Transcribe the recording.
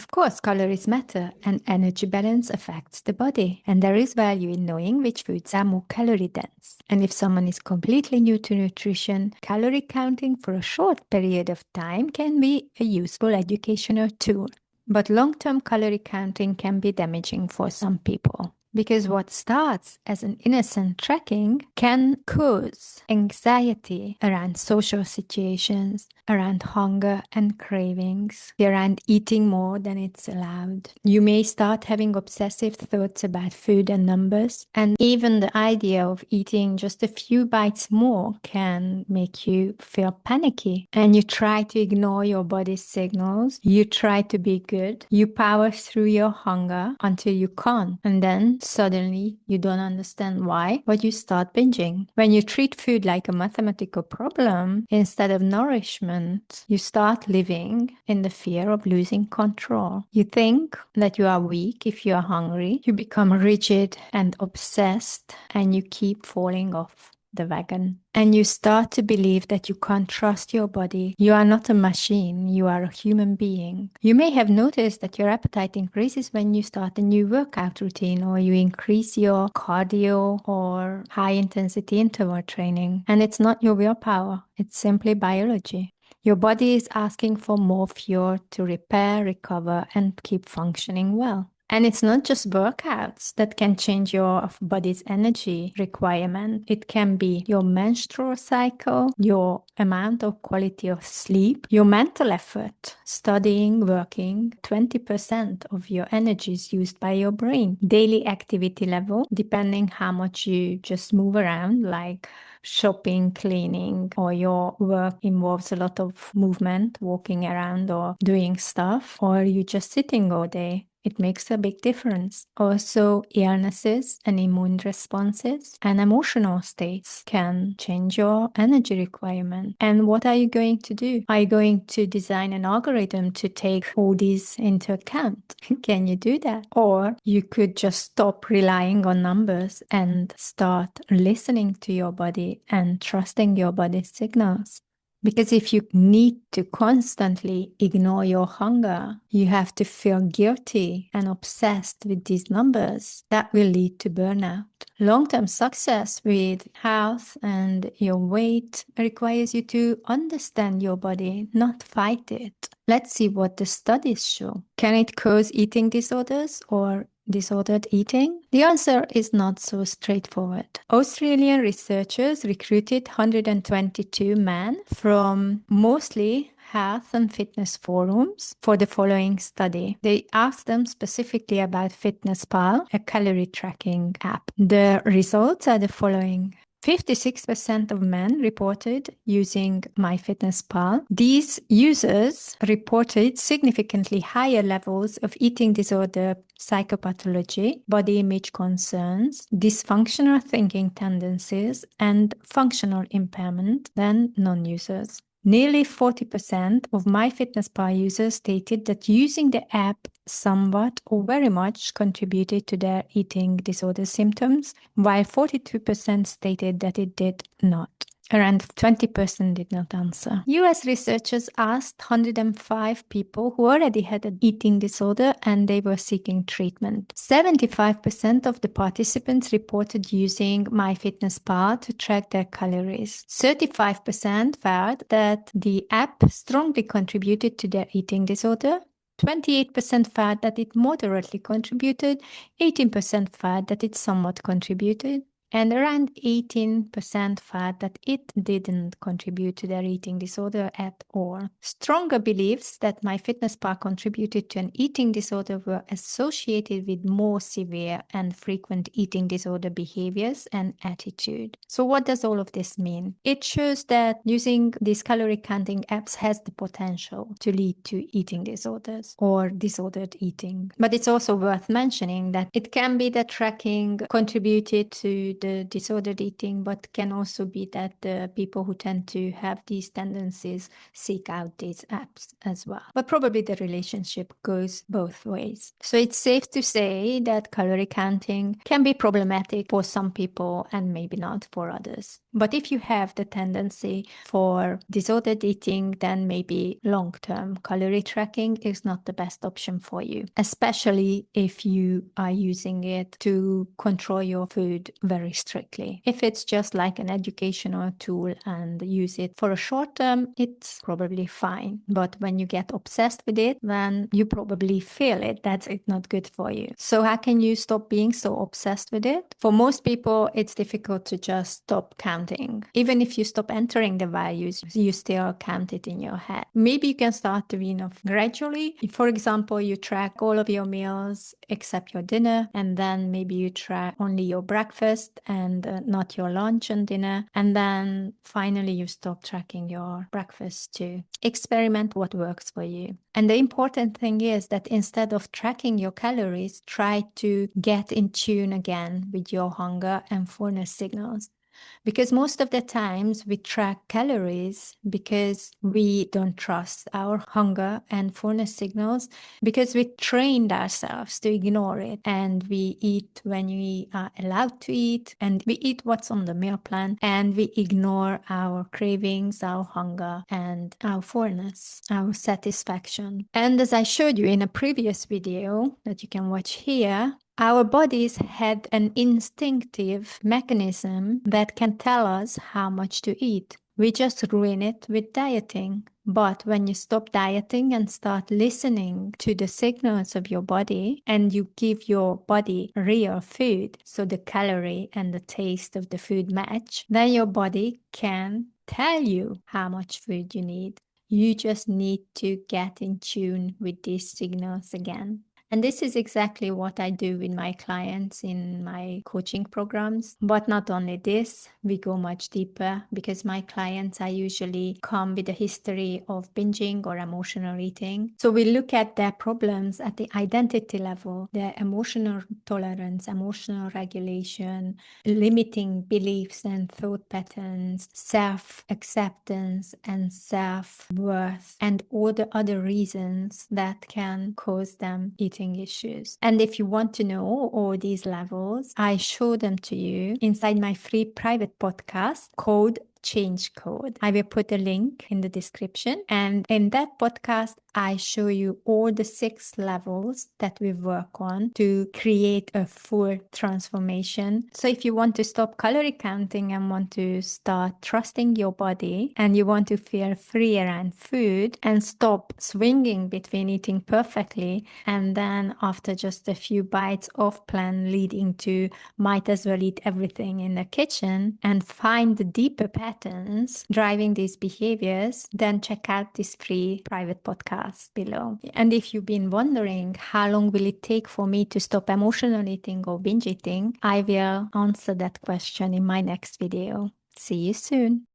Of course, calories matter and energy balance affects the body. And there is value in knowing which foods are more calorie dense. And if someone is completely new to nutrition, calorie counting for a short period of time can be a useful educational tool. But long-term calorie counting can be damaging for some people. Because what starts as an innocent tracking can cause anxiety around social situations, around hunger and cravings, around eating more than it's allowed. You may start having obsessive thoughts about food and numbers, and even the idea of eating just a few bites more can make you feel panicky. And you try to ignore your body's signals, you try to be good, you power through your hunger until you can't, and then suddenly you don't understand why, but you start binging. When you treat food like a mathematical problem instead of nourishment, you start living in the fear of losing control. You think that you are weak if you are hungry, you become rigid and obsessed, and you keep falling off the wagon. And you start to believe that you can't trust your body. You are not a machine, you are a human being. You may have noticed that your appetite increases when you start a new workout routine, or you increase your cardio or high intensity interval training. And it's not your willpower, it's simply biology. Your body is asking for more fuel to repair, recover, and keep functioning well. And it's not just workouts that can change your body's energy requirement. It can be your menstrual cycle, your amount of quality of sleep, your mental effort. Studying, working, 20% of your energy is used by your brain. Daily activity level, depending how much you just move around, like shopping, cleaning, or your work involves a lot of movement, walking around or doing stuff, or you just sitting all day. It makes a big difference. Also, illnesses and immune responses and emotional states can change your energy requirement. And what are you going to do? Are you going to design an algorithm to take all these into account? Can you do that? Or you could just stop relying on numbers and start listening to your body and trusting your body's signals. Because if you need to constantly ignore your hunger, you have to feel guilty and obsessed with these numbers, that will lead to burnout. Long-term success with health and your weight requires you to understand your body, not fight it. Let's see what the studies show. Can it cause eating disorders or disordered eating? The answer is not so straightforward. Australian researchers recruited 122 men from mostly health and fitness forums for the following study. They asked them specifically about FitnessPal, a calorie tracking app. The results are the following. 56% of men reported using MyFitnessPal. These users reported significantly higher levels of eating disorder, psychopathology, body image concerns, dysfunctional thinking tendencies, and functional impairment than non-users. Nearly 40% of MyFitnessPal users stated that using the app somewhat or very much contributed to their eating disorder symptoms, while 42% stated that it did not. Around 20% did not answer. US researchers asked 105 people who already had an eating disorder and they were seeking treatment. 75% of the participants reported using MyFitnessPal to track their calories. 35% felt that the app strongly contributed to their eating disorder. 28% felt that it moderately contributed. 18% felt that it somewhat contributed. And around 18% felt that it didn't contribute to their eating disorder at all. Stronger beliefs that MyFitnessPal contributed to an eating disorder were associated with more severe and frequent eating disorder behaviors and attitude. So what does all of this mean? It shows that using these calorie counting apps has the potential to lead to eating disorders or disordered eating. But it's also worth mentioning that it can be that tracking contributed to the disordered eating, but can also be that the people who tend to have these tendencies seek out these apps as well. But probably the relationship goes both ways. So it's safe to say that calorie counting can be problematic for some people and maybe not for others. But if you have the tendency for disordered eating, then maybe long-term calorie tracking is not the best option for you, especially if you are using it to control your food very strictly. If it's just like an educational tool and use it for a short term, it's probably fine. But when you get obsessed with it, then you probably feel it. That's it not good for you. So how can you stop being so obsessed with it? For most people, it's difficult to just stop counting. Even if you stop entering the values, you still count it in your head. Maybe you can start to wean off gradually. For example, you track all of your meals except your dinner, and then maybe you track only your breakfast and not your lunch and dinner. And then finally you stop tracking your breakfast too. Experiment what works for you. And the important thing is that instead of tracking your calories, try to get in tune again with your hunger and fullness signals. Because most of the times we track calories because we don't trust our hunger and fullness signals, because we trained ourselves to ignore it, and we eat when we are allowed to eat, and we eat what's on the meal plan, and we ignore our cravings, our hunger, and our fullness, our satisfaction. And as I showed you in a previous video that you can watch here, our bodies had an instinctive mechanism that can tell us how much to eat. We just ruin it with dieting. But when you stop dieting and start listening to the signals of your body, and you give your body real food, so the calorie and the taste of the food match, then your body can tell you how much food you need. You just need to get in tune with these signals again. And this is exactly what I do with my clients in my coaching programs. But not only this, we go much deeper, because my clients are usually come with a history of binging or emotional eating. So we look at their problems at the identity level, their emotional tolerance, emotional regulation, limiting beliefs and thought patterns, self-acceptance and self-worth, and all the other reasons that can cause them eating issues. And if you want to know all these levels, I show them to you inside my free private podcast called Change Code. I will put a link in the description. And in that podcast, I show you all the 6 levels that we work on to create a full transformation. So if you want to stop calorie counting and want to start trusting your body, and you want to feel free around food and stop swinging between eating perfectly and then after just a few bites off plan leading to might as well eat everything in the kitchen, and find the deeper patterns driving these behaviors, then check out this free private podcast below. And if you've been wondering how long will it take for me to stop emotional eating or binge eating, I will answer that question in my next video. See you soon.